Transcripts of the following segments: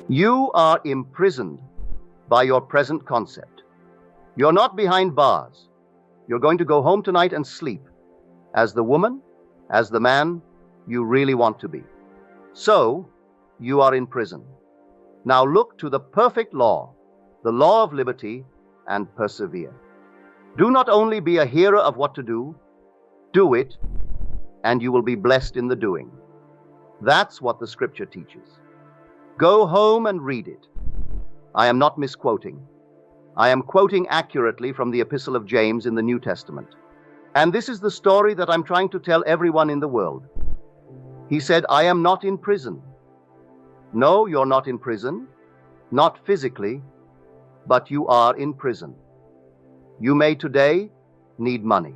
You are imprisoned by your present concept. You're not behind bars. You're going to go home tonight and sleep as the woman, as the man you really want to be. So, you are in prison. Now look to the perfect law, the law of liberty, and persevere. Do not only be a hearer of what to do it, and you will be blessed in the doing. That's what the scripture teaches. Go home and read it. I am not misquoting. I am quoting accurately from the Epistle of James in the New Testament. And this is the story that I'm trying to tell everyone in the world. He said, I am not in prison. No, you're not in prison, not physically, but you are in prison. You may today need money.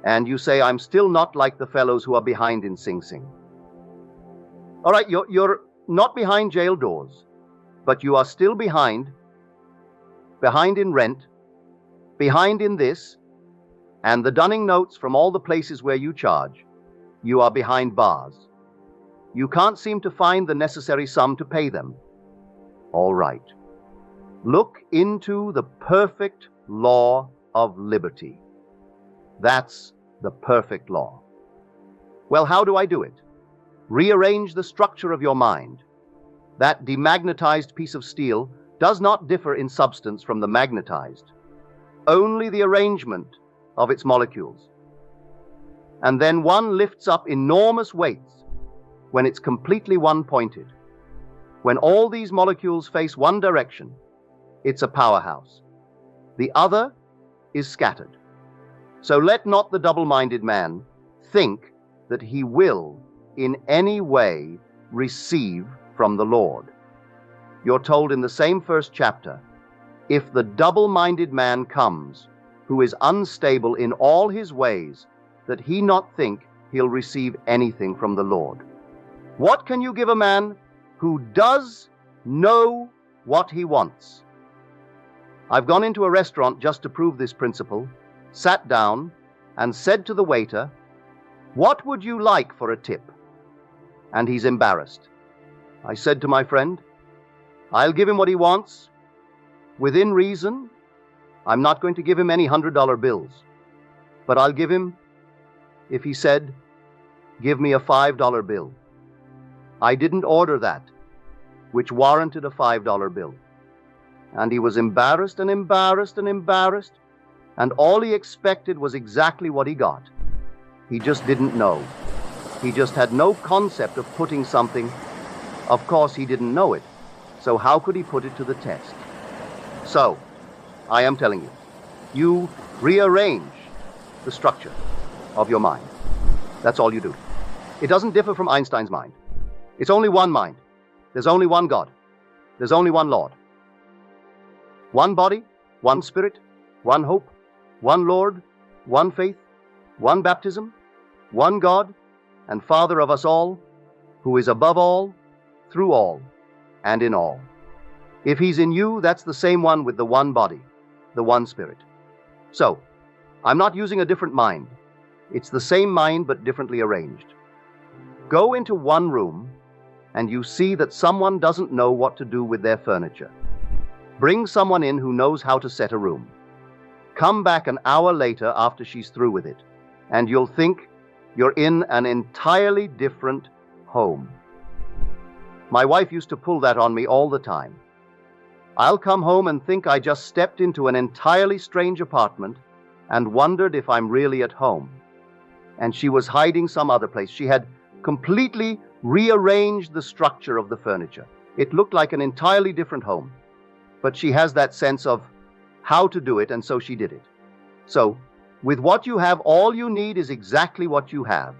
And you say, I'm still not like the fellows who are behind in Sing Sing. All right, you're not behind jail doors, but you are still behind in rent, behind in this, and the dunning notes from all the places where you charge. You are behind bars. You can't seem to find the necessary sum to pay them. All right. Look into the perfect law of liberty. That's the perfect law. Well, how do I do it? Rearrange the structure of your mind. That demagnetized piece of steel does not differ in substance from the magnetized, only the arrangement of its molecules. And then one lifts up enormous weights when it's completely one-pointed. When all these molecules face one direction, it's a powerhouse. The other is scattered. So let not the double-minded man think that he will in any way receive from the Lord. You're told in the same first chapter, if the double-minded man comes, who is unstable in all his ways, that he not think he'll receive anything from the Lord. What can you give a man who does know what he wants? I've gone into a restaurant just to prove this principle, sat down, and said to the waiter, what would you like for a tip? And he's embarrassed. I said to my friend, I'll give him what he wants, within reason. I'm not going to give him any $100 bills, but I'll give him, if he said, give me a $5 bill. I didn't order that, which warranted a $5 bill. And he was embarrassed and embarrassed and embarrassed, and all he expected was exactly what he got. He just didn't know. He just had no concept of putting something. Of course, he didn't know it, so how could he put it to the test? So, I am telling you, you rearrange the structure of your mind. That's all you do. It doesn't differ from Einstein's mind. It's only one mind. There's only one God. There's only one Lord. One body, one spirit, one hope, one Lord, one faith, one baptism, one God and Father of us all, who is above all, through all, and in all. If he's in you, that's the same one with the one body, the one spirit. So, I'm not using a different mind. It's the same mind but differently arranged. Go into one room and you see that someone doesn't know what to do with their furniture. Bring someone in who knows how to set a room. Come back an hour later after she's through with it, and you'll think you're in an entirely different home. My wife used to pull that on me all the time. I'll come home and think I just stepped into an entirely strange apartment and wondered if I'm really at home. And she was hiding some other place. She had completely rearranged the structure of the furniture. It looked like an entirely different home. But she has that sense of how to do it, and so she did it. So, with what you have, all you need is exactly what you have.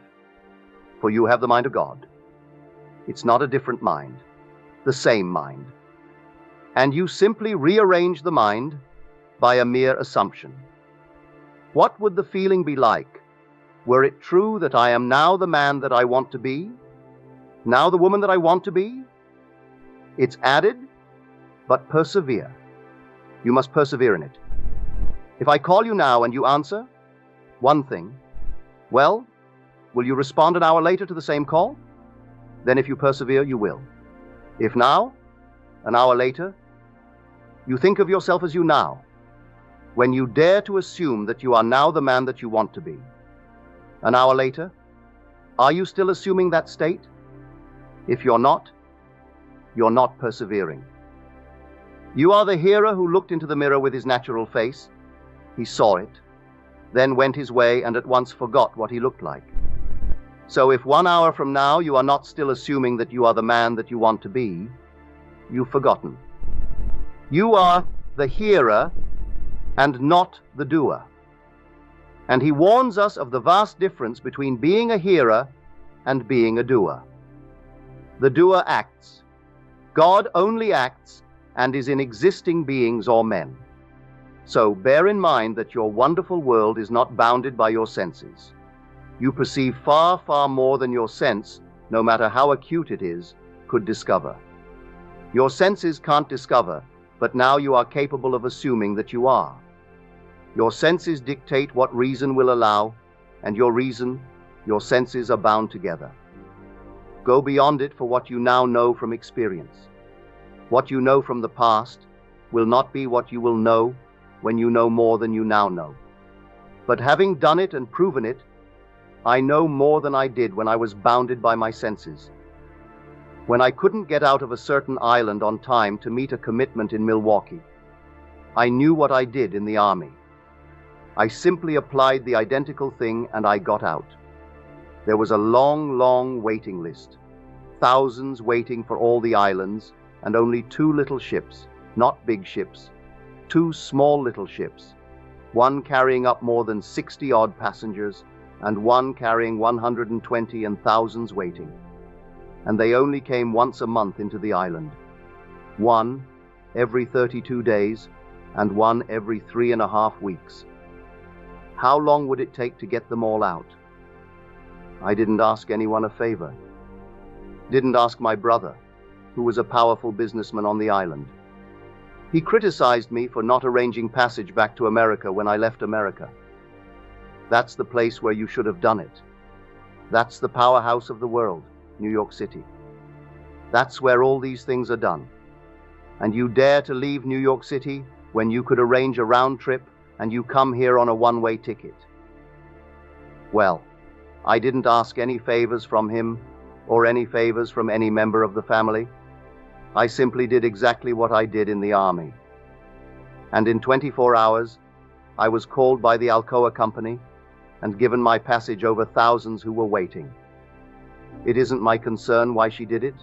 For you have the mind of God. It's not a different mind, the same mind. And you simply rearrange the mind by a mere assumption. What would the feeling be like were it true that I am now the man that I want to be, now the woman that I want to be? It's added, but persevere. You must persevere in it. If I call you now and you answer one thing, well, will you respond an hour later to the same call? Then if you persevere, you will. If now, An hour later, you think of yourself as you now, when you dare to assume that you are now the man that you want to be. An hour later, are you still assuming that state? If you're not persevering. You are the hero who looked into the mirror with his natural face. He saw it, then went his way and at once forgot what he looked like. So if 1 hour from now you are not still assuming that you are the man that you want to be, you've forgotten. You are the hearer and not the doer. And he warns us of the vast difference between being a hearer and being a doer. The doer acts. God only acts and is in existing beings or men. So bear in mind that your wonderful world is not bounded by your senses. You perceive far, far more than your sense, no matter how acute it is, could discover. Your senses can't discover, but now you are capable of assuming that you are. Your senses dictate what reason will allow, and your reason, your senses are bound together. Go beyond it for what you now know from experience. What you know from the past will not be what you will know when you know more than you now know. But having done it and proven it, I know more than I did when I was bounded by my senses. When I couldn't get out of a certain island on time to meet a commitment in Milwaukee, I knew what I did in the Army. I simply applied the identical thing and I got out. There was a long, long waiting list. Thousands waiting for all the islands, and only 2 little ships, not big ships, 2 small little ships, one carrying up more than 60-odd passengers, and one carrying 120 and thousands waiting. And they only came once a month into the island. One every 32 days, and one every 3.5 weeks. How long would it take to get them all out? I didn't ask anyone a favor. Didn't ask my brother, who was a powerful businessman on the island. He criticized me for not arranging passage back to America when I left America. That's the place where you should have done it. That's the powerhouse of the world, New York City. That's where all these things are done. And you dare to leave New York City when you could arrange a round trip and you come here on a one-way ticket. Well, I didn't ask any favors from him or any favors from any member of the family. I simply did exactly what I did in the Army. And in 24 hours, I was called by the Alcoa Company and given my passage over thousands who were waiting. It isn't my concern why she did it,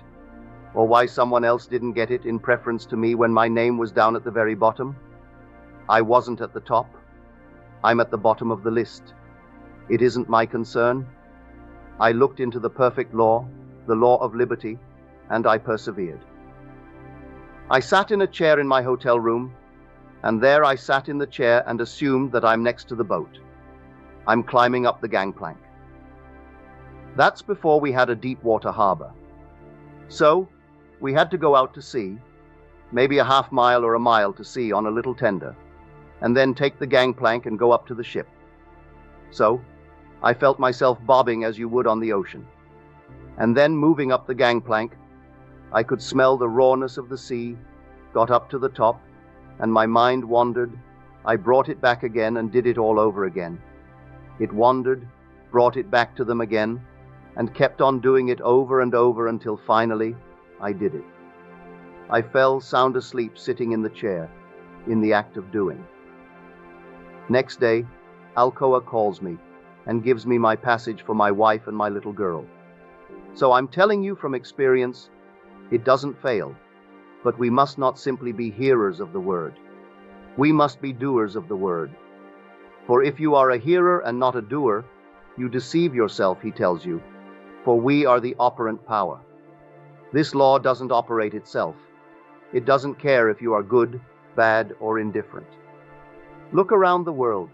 or why someone else didn't get it in preference to me when my name was down at the very bottom. I wasn't at the top. I'm at the bottom of the list. It isn't my concern. I looked into the perfect law, the law of liberty, and I persevered. I sat in a chair in my hotel room, and there I sat in the chair and assumed that I'm next to the boat. I'm climbing up the gangplank. That's before we had a deep water harbor. So, we had to go out to sea, maybe a half mile or a mile to sea on a little tender, and then take the gangplank and go up to the ship. So, I felt myself bobbing as you would on the ocean. And then moving up the gangplank, I could smell the rawness of the sea, got up to the top, and my mind wandered. I brought it back again and did it all over again. It wandered, brought it back to them again, and kept on doing it over and over until finally I did it. I fell sound asleep sitting in the chair, in the act of doing. Next day, Alcoa calls me and gives me my passage for my wife and my little girl. So I'm telling you from experience, it doesn't fail, but we must not simply be hearers of the word. We must be doers of the word. For if you are a hearer and not a doer, you deceive yourself, he tells you, for we are the operant power. This law doesn't operate itself. It doesn't care if you are good, bad, or indifferent. Look around the world.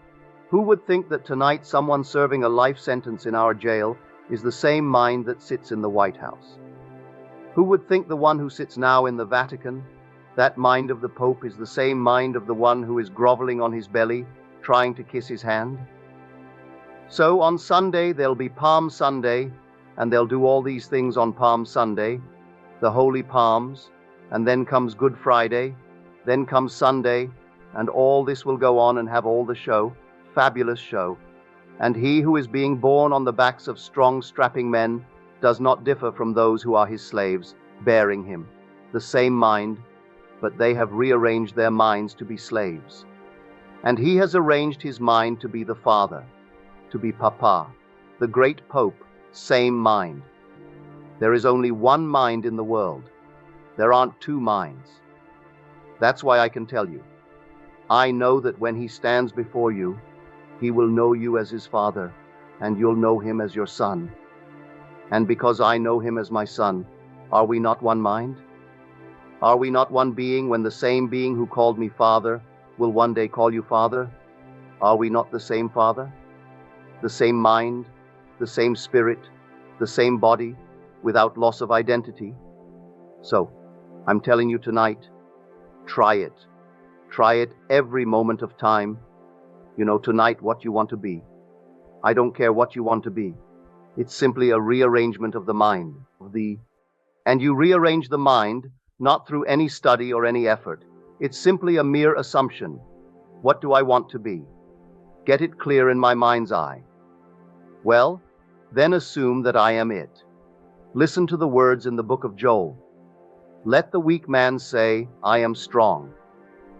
Who would think that tonight someone serving a life sentence in our jail is the same mind that sits in the White House? Who would think the one who sits now in the Vatican, that mind of the Pope, is the same mind of the one who is groveling on his belly, trying to kiss his hand? So on Sunday there'll be Palm Sunday, and they'll do all these things on Palm Sunday, the Holy Palms, and then comes Good Friday, then comes Sunday, and all this will go on and have all the show, fabulous show. And he who is being born on the backs of strong, strapping men does not differ from those who are his slaves, bearing him. The same mind, but they have rearranged their minds to be slaves. And he has arranged his mind to be the Father, to be Papa, the great Pope, same mind. There is only one mind in the world. There aren't two minds. That's why I can tell you. I know that when he stands before you, he will know you as his Father, and you'll know him as your Son. And because I know him as my Son, are we not one mind? Are we not one being when the same being who called me Father will one day call you Father? Are we not the same Father? The same mind, the same spirit, the same body, without loss of identity? So, I'm telling you tonight, try it. Try it every moment of time. You know tonight what you want to be. I don't care what you want to be. It's simply a rearrangement of the mind, and you rearrange the mind not through any study or any effort. It's simply a mere assumption. What do I want to be? Get it clear in my mind's eye. Well, then assume that I am it. Listen to the words in the book of Joel. Let the weak man say, I am strong.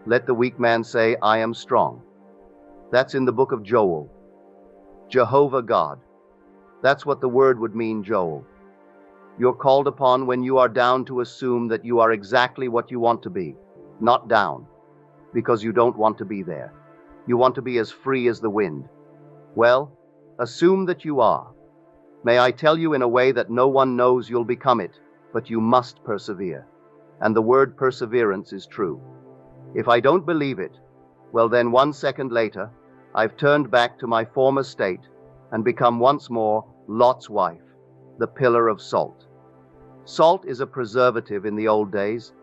Let the weak man say, I am strong. That's in the book of Joel. Jehovah God. That's what the word would mean, Joel. You're called upon when you are down to assume that you are exactly what you want to be, not down, because you don't want to be there. You want to be as free as the wind. Well, assume that you are. May I tell you in a way that no one knows you'll become it, but you must persevere. And the word perseverance is true. If I don't believe it, well then 1 second later, I've turned back to my former state and become once more Lot's wife, the pillar of salt. Salt is a preservative in the old days.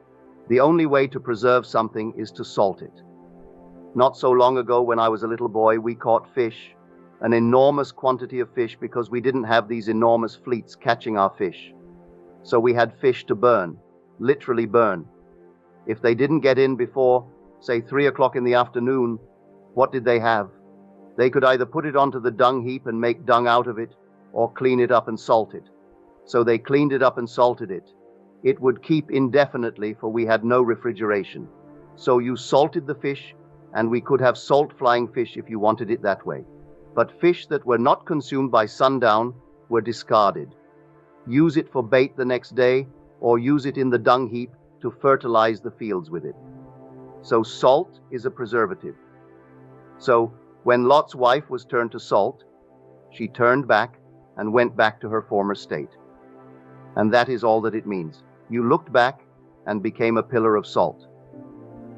The only way to preserve something is to salt it. Not so long ago when I was a little boy, we caught fish, an enormous quantity of fish, because we didn't have these enormous fleets catching our fish. So we had fish to burn, literally burn. If they didn't get in before, say 3 o'clock in the afternoon, what did they have? They could either put it onto the dung heap and make dung out of it, or clean it up and salt it. So they cleaned it up and salted it. It would keep indefinitely, for we had no refrigeration. So you salted the fish, and we could have salt flying fish if you wanted it that way. But fish that were not consumed by sundown were discarded. Use it for bait the next day, or use it in the dung heap to fertilize the fields with it. So salt is a preservative. So when Lot's wife was turned to salt, she turned back and went back to her former state. And that is all that it means. You looked back and became a pillar of salt.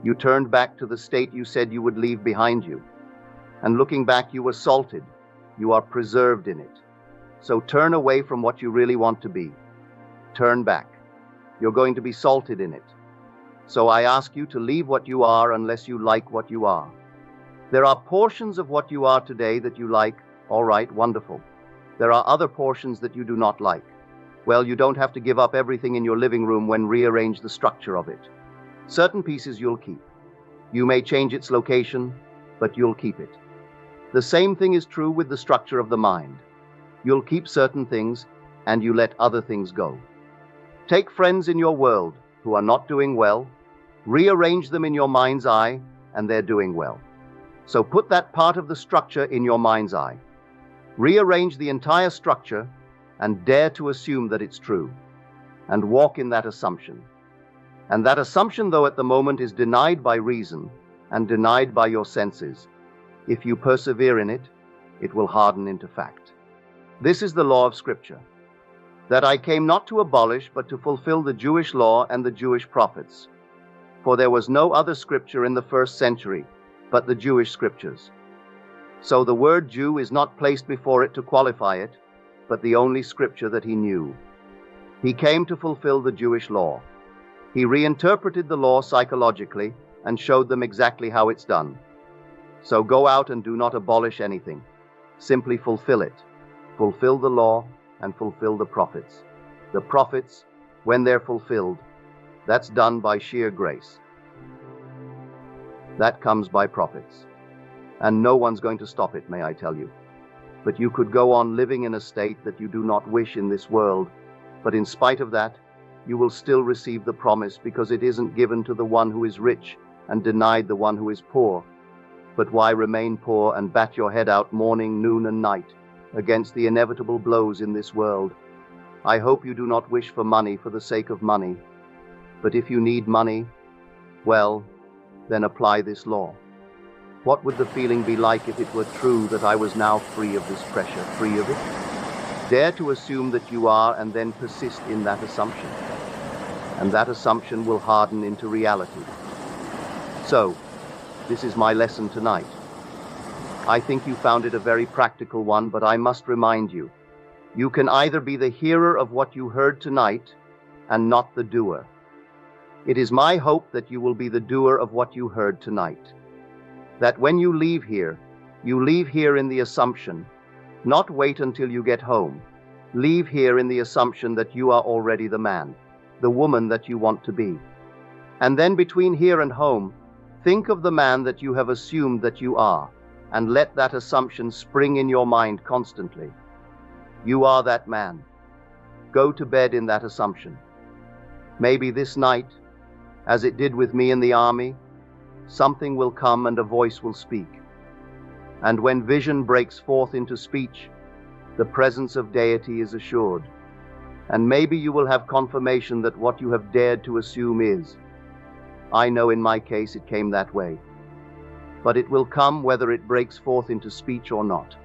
You turned back to the state you said you would leave behind you. And looking back, you were salted. You are preserved in it. So turn away from what you really want to be. Turn back. You're going to be salted in it. So I ask you to leave what you are unless you like what you are. There are portions of what you are today that you like. All right, wonderful. There are other portions that you do not like. Well, you don't have to give up everything in your living room when rearrange the structure of it. Certain pieces you'll keep. You may change its location, but you'll keep it. The same thing is true with the structure of the mind. You'll keep certain things, and you let other things go. Take friends in your world who are not doing well, rearrange them in your mind's eye, and they're doing well. So put that part of the structure in your mind's eye. Rearrange the entire structure and dare to assume that it's true, and walk in that assumption. And that assumption, though at the moment is denied by reason and denied by your senses, if you persevere in it, it will harden into fact. This is the law of Scripture, that I came not to abolish, but to fulfill the Jewish law and the Jewish prophets. For there was no other Scripture in the first century but the Jewish Scriptures. So the word Jew is not placed before it to qualify it, but the only Scripture that he knew. He came to fulfill the Jewish law. He reinterpreted the law psychologically and showed them exactly how it's done. So go out and do not abolish anything. Simply fulfill it. Fulfill the law and fulfill the prophets. The prophets, when they're fulfilled, That's done by sheer grace. That comes by prophets. And no one's going to stop it, may I tell you. But you could go on living in a state that you do not wish in this world, but in spite of that, you will still receive the promise, because it isn't given to the one who is rich and denied the one who is poor. But why remain poor and bat your head out morning, noon, and night against the inevitable blows in this world? I hope you do not wish for money for the sake of money. But if you need money, well, then apply this law. What would the feeling be like if it were true that I was now free of this pressure, free of it? Dare to assume that you are, and then persist in that assumption. And that assumption will harden into reality. So, this is my lesson tonight. I think you found it a very practical one, but I must remind you, you can either be the hearer of what you heard tonight and not the doer. It is my hope that you will be the doer of what you heard tonight. That when you leave here in the assumption, not wait until you get home. Leave here in the assumption that you are already the man, the woman that you want to be. And then between here and home, think of the man that you have assumed that you are, and let that assumption spring in your mind constantly. You are that man. Go to bed in that assumption. Maybe this night, as it did with me in the army, something will come and a voice will speak. And when vision breaks forth into speech, the presence of deity is assured. And maybe you will have confirmation that what you have dared to assume is. I know in my case it came that way. But it will come whether it breaks forth into speech or not.